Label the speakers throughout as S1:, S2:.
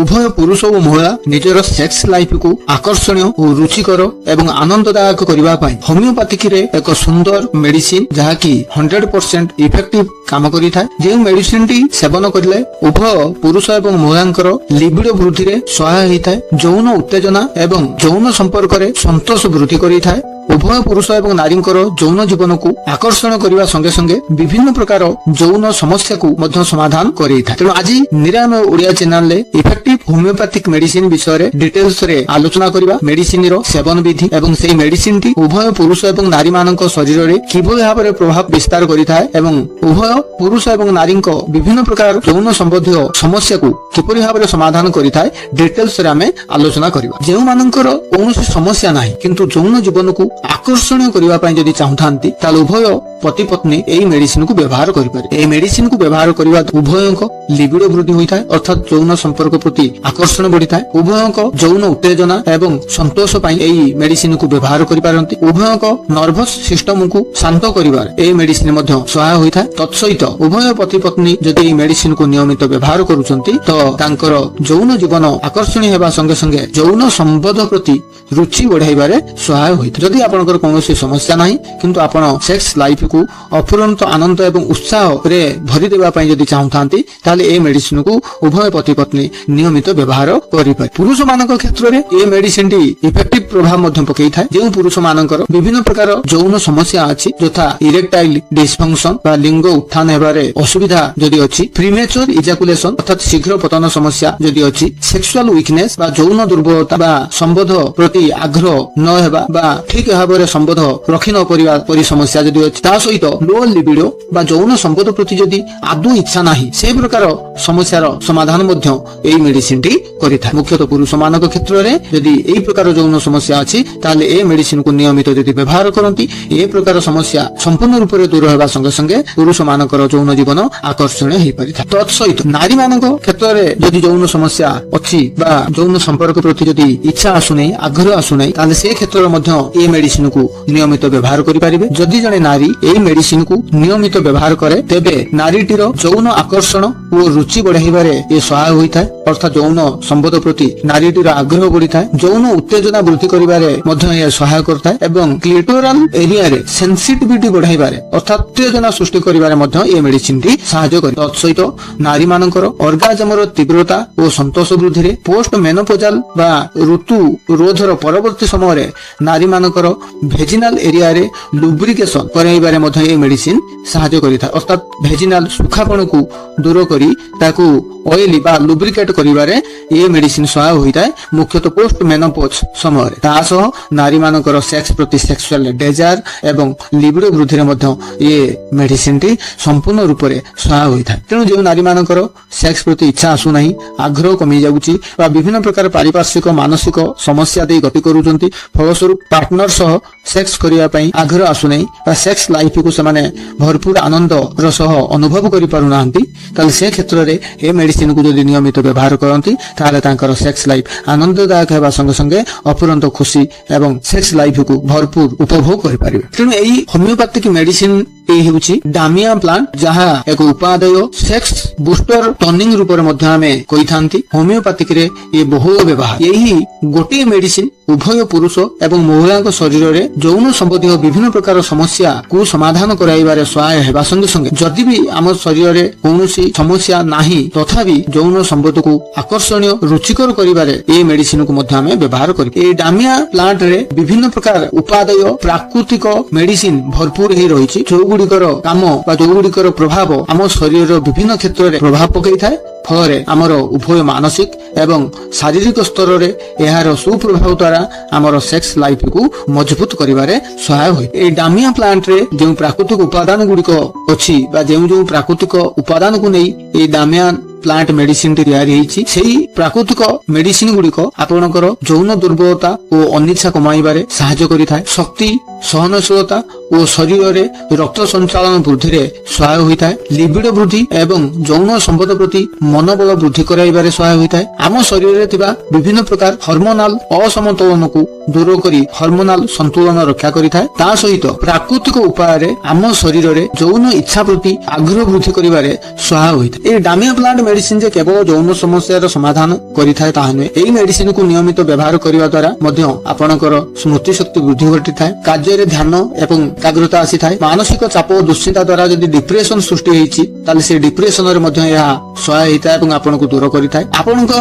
S1: ଉଭୟ ପୁରୁଷ ଓ ମହିଳା ନିଜର ସେକ୍ସ ଲାଇଫକୁ ଆକର୍ଷଣୀୟ ଓ ରୁଚିକର ଏବଂ ଆନନ୍ଦଦାୟକ କରିବା ପାଇଁ ହୋମିଓପାଥିକରେ ଏକ ସୁନ୍ଦର ମେଡିସିନ ଯାହାକି 100% ଇଫେକ୍ଟିଭ କାମ କରିଥାଏ। ଯେଉଁ ମେଡିସିନଟି ସେବନ କରିଲେ ଉଭୟ ପୁରୁଷ ଏବଂ ମହିଳାଙ୍କର ଲିବିଡୋ ବୃଦ୍ଧିରେ ସହାୟ ହୋଇଥାଏ, ଯୌନ ଉତ୍ତେଜନା ଏବଂ ଯୌନ ସମ୍ପର୍କରେ ସନ୍ତୋଷ ବୃଦ୍ଧି କରିଥାଏ। ଉଭୟ ପୁରୁଷ ଏବଂ ନାରୀଙ୍କର ଯୌନ ଜୀବନକୁ ଆକର୍ଷଣ କରିବା ସଙ୍ଗେ ସଙ୍ଗେ ବିଭିନ୍ନ ପ୍ରକାର ଯୌନ ସମସ୍ୟାକୁ ମଧ୍ୟ ସମାଧାନ କରିଥାଏ। ତେଣୁ ଆଜି ନିରାମ ଓଡିଆ ଚ୍ୟାନେଲରେ ଇଫେକ୍ଟିଭ ହୋମିଓପାଥିକ ମେଡିସିନ ବିଷୟରେ ଡିଟେଲ୍ସରେ ଆଲୋଚନା କରିବା। ମେଡିସିନର ସେବନ ବିଧି ଏବଂ ସେହି ମେଡିସିନଟି ଉଭୟ ପୁରୁଷ ଏବଂ ନାରୀମାନଙ୍କ ଶରୀରରେ କିଭଳି ଭାବରେ ପ୍ରଭାବ ବିସ୍ତାର କରିଥାଏ ଏବଂ ଉଭୟ ପୁରୁଷ ଏବଂ ନାରୀଙ୍କ ବିଭିନ୍ନ ପ୍ରକାର ଯୌନ ସମ୍ବନ୍ଧୀୟ ସମସ୍ୟାକୁ କିପରି ଭାବରେ ସମାଧାନ କରିଥାଏ ଡିଟେଲ୍ସରେ ଆମେ ଆଲୋଚନା କରିବା। ଯେଉଁମାନଙ୍କର କୌଣସି ସମସ୍ୟା ନାହିଁ କିନ୍ତୁ ଯୌନ ଜୀବନକୁ ଆକର୍ଷଣୀୟ କରିବା ପାଇଁ ଯଦି ଚାହୁଁଥାନ୍ତି ତାହେଲେ ଉଭୟ ପତି ପତ୍ନୀ ଏହି ମେଡିସିନକୁ ବ୍ୟବହାର କରିପାରିବେ। ଏହି ମେଡିସିନକୁ ବ୍ୟବହାର କରିବା ଉଭୟଙ୍କ ଲିବିଡୋ ବୃଦ୍ଧି ହୋଇଥାଏ ଅର୍ଥାତ୍ ଯୌନ ସମ୍ପର୍କ ପ୍ରତି ଆକର୍ଷଣ ବଢିଥାଏ। ଉଭୟଙ୍କ ଯୌନ ଉତ୍ତେଜନା ଏବଂ ସନ୍ତୋଷ ପାଇଁ ଏହି ମେଡିସିନକୁ ବ୍ୟବହାର କରିପାରନ୍ତି। ଉଭୟଙ୍କ ନର୍ଭସ ସିଷ୍ଟମକୁ ଶାନ୍ତ କରିବାରେ ଏହି ମେଡିସିନ ମଧ୍ୟ ସହାୟ ହୋଇଥାଏ। ତତ୍ସହିତ ଉଭୟ ପତି ପତ୍ନୀ ଯଦି ଏହି ମେଡିସିନକୁ ନିୟମିତ ବ୍ୟବହାର କରୁଛନ୍ତି ତ ତାଙ୍କର ଯୌନ ଜୀବନ ଆକର୍ଷଣୀୟ ହେବା ସଙ୍ଗେ ସଙ୍ଗେ ଯୌନ ସମ୍ବନ୍ଧ ପ୍ରତି ରୁଚି ବଢାଇବାରେ ସହାୟ ହୋଇଥାଏ। ଯଦି ଆପଣଙ୍କର କୌଣସି ସମସ୍ୟା ନାହିଁ କିନ୍ତୁ ଆପଣ ସେକ୍ସ ଲାଇଫକୁ ଅଫୁରନ୍ତ ଆନନ୍ଦ ଏବଂ ଉତ୍ସାହରେ ଭରିଦେବା ପାଇଁ ଯଦି ଚାହୁଁଥାନ୍ତି ତାହେଲେ ଏହି ମେଡିସିନକୁ ଉଭୟ ପତି ପତ୍ନୀ ନିୟମିତ ବ୍ୟବହାର କରିପାରିବେ। ପୁରୁଷମାନଙ୍କ କ୍ଷେତ୍ରରେ ଏହି ମେଡିସିନଟି ଇଫେକ୍ଟିଭ ପ୍ରଭାବ ମଧ୍ୟ ପକାଇଥାଏ। ଯେଉଁ ପୁରୁଷମାନଙ୍କର ବିଭିନ୍ନ ପ୍ରକାର ଯୌନ ସମସ୍ୟା ଅଛି ଯଥା ଇରେକ୍ଟାଇଲ ଡିସଫଙ୍କସନ ବା ଲିଙ୍ଗ ଉତ୍ଥାନ ହେବାରେ ଅସୁବିଧା ଯଦି ଅଛି, ପ୍ରିମେଚର ଇଜାକୁଲେସନ ଅର୍ଥାତ୍ ଶୀଘ୍ର ପତନ ସମସ୍ୟା ଯଦି ଅଛି, ସେକ୍ସୁଆଲ ୱିକନେସ ବା ଯୌନ ଦୁର୍ବଳତା ବା ସମ୍ବନ୍ଧ ପ୍ରତି ଆଗ୍ରହ ନ ହେବା ବା ଠିକ ଭାବରେ ସମ୍ବନ୍ଧ ରଖି ନ ପାରିବା ପରି ସମସ୍ୟା ଯଦି ଅଛି, ତା ସହିତ ଲୋ ଲିବିଡୋ ବା ଯୌନ ସମ୍ବନ୍ଧ ପ୍ରତି ଯଦି ଆଦୌ ଇଚ୍ଛା ନାହିଁ ସେ ପ୍ରକାର ସମସ୍ୟାର ସମାଧାନ ମଧ୍ୟ ଏହି ମେଡିସିନଟି କରିଥାଏ। ମୁଖ୍ୟତଃ ପୁରୁଷମାନଙ୍କ କ୍ଷେତ୍ରରେ ଯଦି ଏହି ପ୍ରକାର ଯୌନ ସମସ୍ୟା ଅଛି ତାହେଲେ ଏହି ମେଡିସିନକୁ ନିୟମିତ ଯଦି ବ୍ୟବହାର କରନ୍ତି ଏ ପ୍ରକାର ସମସ୍ୟା ସମ୍ପୂର୍ଣ୍ଣ ରୂପରେ ଦୂର ହେବା ସଙ୍ଗେ ସଙ୍ଗେ ପୁରୁଷମାନଙ୍କର ଯୌନ ଜୀବନ ଆକର୍ଷଣୀୟ ହୋଇପାରିଥାଏ। ତତ୍ସହିତ ନାରୀମାନଙ୍କ କ୍ଷେତ୍ରରେ ଯଦି ଯୌନ ସମସ୍ୟା ଅଛି ବା ଯୌନ ସମ୍ପର୍କ ପ୍ରତି ଯଦି ଇଚ୍ଛା ଆସୁନାହିଁ, ଆଗ୍ରହ ଆସୁନାହିଁ ତାହେଲେ ସେ କ୍ଷେତ୍ରରେ ମଧ୍ୟ ଏହି ମେଡିସିନକୁ ନିୟମିତ ବ୍ୟବହାର କରିପାରିବେ। ଯଦି ଜଣେ ନାରୀ ଏହି ମେଡିସିନକୁ ନିୟମିତ ବ୍ୟବହାର କରେ ତେବେ ନାରୀଟିର ଯୌନ ଆକର୍ଷଣ ଓ ରୁଚି ବଢାଇବାରେ ଏ ସହାୟ ହୋଇଥାଏ ଅର୍ଥାତ୍ ଯୌନ ସମ୍ବନ୍ଧ ପ୍ରତି ନାରୀଟିର ଆଗ୍ରହ ବଢିଥାଏ। ଯୌନ ଉତ୍ତେଜନା ବୃଦ୍ଧି କରିବାରେ ମଧ୍ୟ ଏହା ସହାୟ କରିଥାଏ ଏବଂ କ୍ଲିଟୋରାଲ ଏରିଆରେ ସେନ୍ସିଟିଭିଟି ବଢାଇବାରେ ଅର୍ଥାତ୍ ଉତ୍ତେଜନା ସୃଷ୍ଟି କରିବାରେ ମଧ୍ୟ ଏହି ମେଡିସିନଟି ସାହାଯ୍ୟ କରେ। ତତ୍ସହିତ ନାରୀମାନଙ୍କର ଅର୍ଗାଜମର ତୀବ୍ରତା ଓ ସନ୍ତୋଷ ବୃଦ୍ଧିରେ, ପୋଷ୍ଟ ମେନୋପୋଜାଲ ବା ଋତୁ ରୋଧର ପରବର୍ତ୍ତୀ ସମୟରେ ନାରୀମାନଙ୍କର ଭେଜିନାଲ ଏରିଆରେ ଲୁବ୍ରିକେସନ କରାଇବାରେ ମଧ୍ୟ ଏହି ମେଡିସିନ ସାହାଯ୍ୟ କରିଥାଏ ଅର୍ଥାତ୍ ଭେଜିନାଲ ସୁଖାପଣକୁ ଦୂର କରି ତାକୁ ଅଏଲି ବା ଲୁବ୍ରିକେଟ କରିବାରେ ଏହି ମେଡିସିନ ସହାୟ ହୋଇଥାଏ ମୁଖ୍ୟତଃ ପୋଷ୍ଟ ମେନୋପୋଜ ସମୟରେ। ତା ସହ ନାରୀମାନଙ୍କର ସେକ୍ସ ପ୍ରତି ସେକ୍ସୁଆଲ ଡେଜାୟାର ଏବଂ ଲିବିଡୋ ବୃଦ୍ଧିରେ ମଧ୍ୟ ଏ ମେଡିସିନଟି ସମ୍ପୂର୍ଣ୍ଣ ରୂପରେ ସହାୟ ହୋଇଥାଏ। ତେଣୁ ଯେଉଁ ନାରୀମାନଙ୍କର ସେକ୍ସ ପ୍ରତି ଇଚ୍ଛା ଆସୁନାହିଁ, ଆଗ୍ରହ କମି ଯାଉଛି ବା ବିଭିନ୍ନ ପ୍ରକାର ପାରିପାର୍ଶ୍ୱିକ ମାନସିକ ସମସ୍ୟା ଦେଇ ଗତି କରୁଛନ୍ତି, ଫଳସ୍ୱରୂପ ପାର୍ଟନର ସହ ସେକ୍ସ କରିବା ପାଇଁ ଆଗ୍ରହ ଆସୁନାହିଁ ବା ସେକ୍ସ ଲାଇଫକୁ ସେମାନେ ଭରପୁର ଆନନ୍ଦର ସହ ଅନୁଭବ କରିପାରୁନାହାନ୍ତି ତାହେଲେ ସେ କ୍ଷେତ୍ରରେ ଏ ମେଡିସିନକୁ ଯଦି ନିୟମିତ ବ୍ୟବହାର କରନ୍ତି ତାହେଲେ ତାଙ୍କର ସେକ୍ସ ଲାଇଫ ଆନନ୍ଦଦାୟକ ହେବା ସଙ୍ଗେ ସଙ୍ଗେ ଅଫୁରନ୍ତ ଖୁସି ଏବଂ ସେକ୍ସ ଲାଇଫକୁ ଭରପୁର ଉପଭୋଗ କରିପାରିବେ। ତେଣୁ ଏହି ହୋମିଓପାଥିକ ମେଡିସିନ ହେଉଛି ଡାମିଆ ପ୍ଲାଣ୍ଟ ଯାହା ଏକ ଉପାଦେୟ ସେକ୍ସ ବୁଷ୍ଟର ଟନିଂ ରୂପରେ ମଧ୍ୟ ଆମେ କହିଥାନ୍ତି। ହୋମିଓପାଥିକରେ ଏ ବହୁଳ ବ୍ୟବହାର। ଏହି ଗୋଟିଏ ମେଡିସିନ ଉଭୟ ପୁରୁଷ ଏବଂ ମହିଳାଙ୍କ ଶରୀରରେ ଯୌନ ସମ୍ବନ୍ଧୀୟ ବିଭିନ୍ନ ପ୍ରକାର ସମସ୍ୟାକୁ ସମାଧାନ କରାଇବାରେ ସହାୟ ହେବା ସଙ୍ଗେ ସଙ୍ଗେ ଯଦି ବି ଆମ ଶରୀରରେ କୌଣସି ସମସ୍ୟା ନାହିଁ ତଥାପି ଯୌନ ସମ୍ବନ୍ଧକୁ ଆକର୍ଷଣୀୟ ରୁଚିକର କରିବାରେ ଏହି ମେଡିସିନକୁ ମଧ୍ୟ ଆମେ ବ୍ୟବହାର କରିବୁ। ଏହି ଡାମିଆ ପ୍ଲାଣ୍ଟରେ ବିଭିନ୍ନ ପ୍ରକାର ଉପାଦେୟ ପ୍ରାକୃତିକ ମେଡିସିନ ଭରପୁର ହେଇ ରହିଛି ଯୋଉଗୁଡିକର କାମ ବା ଯୋଉଗୁଡିକର ପ୍ରଭାବ ଆମ ଶରୀରର ବିଭିନ୍ନ କ୍ଷେତ୍ରରେ ପ୍ରଭାବ ପକାଇଥାଏ। ଫଳରେ ଆମର ଉଭୟ ମାନସିକ ଏବଂ ଶାରୀରିକ ସ୍ତରରେ ଏହାର ସୁପ୍ରଭାବ ଦ୍ୱାରା ଆମର ସେକ୍ସ ଲାଇଫକୁ ମଜବୁତ କରିବାରେ ସହାୟ ହୁଏ। ଏହି ଡାମିଆ ପ୍ଲାଣ୍ଟରେ ଯେଉଁ ପ୍ରାକୃତିକ ଉପାଦାନ ଗୁଡିକ ଅଛି ବା ଯେଉଁ ପ୍ରାକୃତିକ ଉପାଦାନକୁ ନେଇ ଏହି ଡାମିଆ ପ୍ଲାଣ୍ଟ ମେଡିସିନଟି ତିଆରି ହେଇଛି ସେହି ପ୍ରାକୃତିକ ମେଡିସିନ ଗୁଡିକ ଆପଣଙ୍କର ଯୌନ ଦୁର୍ବଳତା ଓ ଅନିଚ୍ଛା କମାଇବାରେ ସାହାଯ୍ୟ କରିଥାଏ। ଶକ୍ତି, ସହନଶୀଳତା ଓ ଶରୀରରେ ରକ୍ତ ସଞ୍ଚାଳନ ବୃଦ୍ଧିରେ ସହାୟ ହୋଇଥାଏ। ଲିବିଡୋ ବୃଦ୍ଧି ଏବଂ ଯୌନ ସମ୍ବନ୍ଧ ପ୍ରତି ମନୋବଳ ବୃଦ୍ଧି କରାଇବାରେ ସହାୟ ହୋଇଥାଏ। ଆମ ଶରୀରରେ ଥିବା ବିଭିନ୍ନ ପ୍ରକାର ହର୍ମୋନାଲ ଅସମତୋଳନକୁ ଦୂର କରି ହର୍ମୋନାଲ ସନ୍ତୁଳନ ରକ୍ଷା କରିଥାଏ। ତା ସହିତ ପ୍ରାକୃତିକ ଉପାୟରେ ଆମ ଶରୀରରେ ଯୌନ ଇଚ୍ଛା ପ୍ରତି ଆଗ୍ରହ ବୃଦ୍ଧି କରିବାରେ ସହାୟ ହୋଇଥାଏ। ଏହି ଡାମିଆ ପ୍ଲାଣ୍ଟ ମେଡିସିନ ଯେ କେବଳ ଯୌନ ସମସ୍ୟାର ସମାଧାନ କରିଥାଏ ତାହା ନୁହେଁ। ଏହି ମେଡିସିନକୁ ନିୟମିତ ବ୍ୟବହାର କରିବା ଦ୍ୱାରା ମଧ୍ୟ ଆପଣଙ୍କର ସ୍ମୃତି ଶକ୍ତି ବୃଦ୍ଧି ଘଟିଥାଏ। କାର୍ଯ୍ୟରେ ଧ୍ୟାନ ଏବଂ ଏକାଗ୍ରତା ଆସିଥାଏ। ମାନସିକ ଚାପ ଓ ଦୁଶ୍ଚିନ୍ତା ଦ୍ୱାରା ଯଦି ଡିପ୍ରେସନ ସୃଷ୍ଟି ହେଇଛି ତାହେଲେ ସେ ଡିପ୍ରେସନରେ ମଧ୍ୟ ଏହା ସହାୟ ହେଇଥାଏ ଏବଂ ଆପଣଙ୍କୁ ଦୂର କରିଥାଏ। ଆପଣଙ୍କ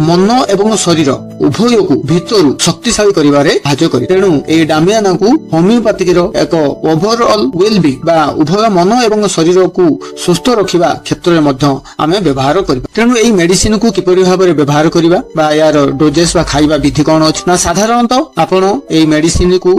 S1: ମନ ଏବଂ ଶରୀର ଉଭୟକୁ ଭିତରୁ ଶକ୍ତିଶାଳୀ କରିବାରେ ସାହାଯ୍ୟ କରେ। ତେଣୁ ଏହି ଡାମିଆନାକୁ ହୋମିଓପାଥିର ଏକ ଓଭରଅଲ ୱେଲବିଂ ବା ଉଭୟ ମନ ଏବଂ ଶରୀରକୁ ସୁସ୍ଥ ରଖିବା କ୍ଷେତ୍ରରେ ମଧ୍ୟ ଆମେ ବ୍ୟବହାର କରିବା। ତେଣୁ ଏହି ମେଡିସିନକୁ କିପରି ଭାବରେ ବ୍ୟବହାର କରିବା ବା ଏହାର ଡୋଜେସ୍ ବା ଖାଇବା ବିଧି କଣ ଅଛି ନା ସାଧାରଣତଃ ଆପଣ ଏହି ମେଡିସିନକୁ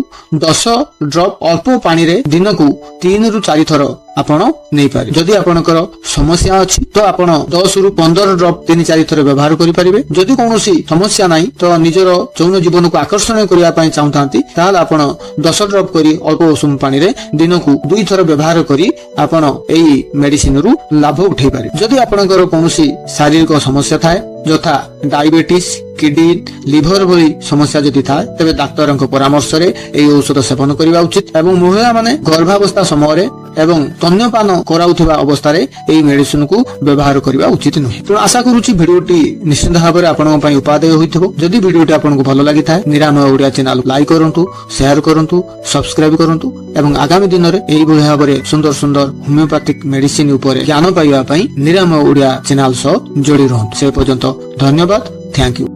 S1: 10 ଡ୍ରପ ଅଳ୍ପ ପାଣିରେ ଦିନକୁ 3 ରୁ 4 ଥର ଆପଣ ନେଇପାରିବେ। ଯଦି ଆପଣଙ୍କର ସମସ୍ୟା ଅଛି ତ ଆପଣ 10 ରୁ 15 ଡ୍ରପ 3-4 ଥର ବ୍ୟବହାର କରିପାରିବେ। ଯଦି କୌଣସି ସମସ୍ୟା ନାହିଁ ତ ନିଜର ଯୌନ ଜୀବନକୁ ଆକର୍ଷଣୀୟ କରିବା ପାଇଁ ଚାହୁଁଥାନ୍ତି ତାହେଲେ ଆପଣ 10 ଡ୍ରପ କରି ଅଳ୍ପ ଉଷୁମ ପାଣିରେ ଦିନକୁ 2 ଥର ବ୍ୟବହାର କରି ଆପଣ ଏହି ମେଡିସିନରୁ ଲାଭ ଉଠାଇ ପାରିବେ। ଯଦି ଆପଣଙ୍କର କୌଣସି ଶାରୀରିକ ସମସ୍ୟା ଥାଏ ଯଥା ଡାଇବେଟିସ୍, କିଡନୀ, লিভর ଭଳି ସମସ୍ୟା ଯଦି ଥାଏ ତେବେ ଡାକ୍ତରଙ୍କ ପରାମର୍ଶରେ ଏହି ଔଷଧ ସେବନ କରିବା ଉଚିତ ଏବଂ ମହିଳାମାନେ ଗର୍ଭାବସ୍ଥା ସମୟରେ ଏବଂ ସ୍ତନ୍ୟପାନ କରାଉଥିବା ଅବସ୍ଥାରେ ଏହି ମେଡିସିନକୁ ବ୍ୟବହାର କରିବା ଉଚିତ ନୁହେଁ। ତେଣୁ ଆଶା କରୁଛି ଭିଡିଓଟି ନିଶ୍ଚିତ ଭାବରେ ଆପଣଙ୍କ ପାଇଁ ଉପାଦେୟ ହୋଇଥିବ। ଯଦି ଭିଡିଓଟି ଆପଣଙ୍କୁ ଭଲ ଲାଗିଥାଏ ନିରାମୟ ଓଡିଆ ଚ୍ୟାନେଲ ଲାଇକ୍ କରନ୍ତୁ, ସେୟାର କରନ୍ତୁ, ସବସ୍କ୍ରାଇବ କରନ୍ତୁ ଏବଂ ଆଗାମୀ ଦିନରେ ଏହିଭଳି ଭାବରେ ସୁନ୍ଦର ସୁନ୍ଦର ହୋମିଓପାଥିକ ମେଡିସିନ ଉପରେ ଜ୍ଞାନ ପାଇବା ପାଇଁ ନିରାମୟ ଓଡିଆ ଚ୍ୟାନେଲ ସହ ଯୋଡ଼ି ରୁହନ୍ତୁ। ସେ ପର୍ଯ୍ୟନ୍ତ ଧନ୍ୟବାଦ। Thank you.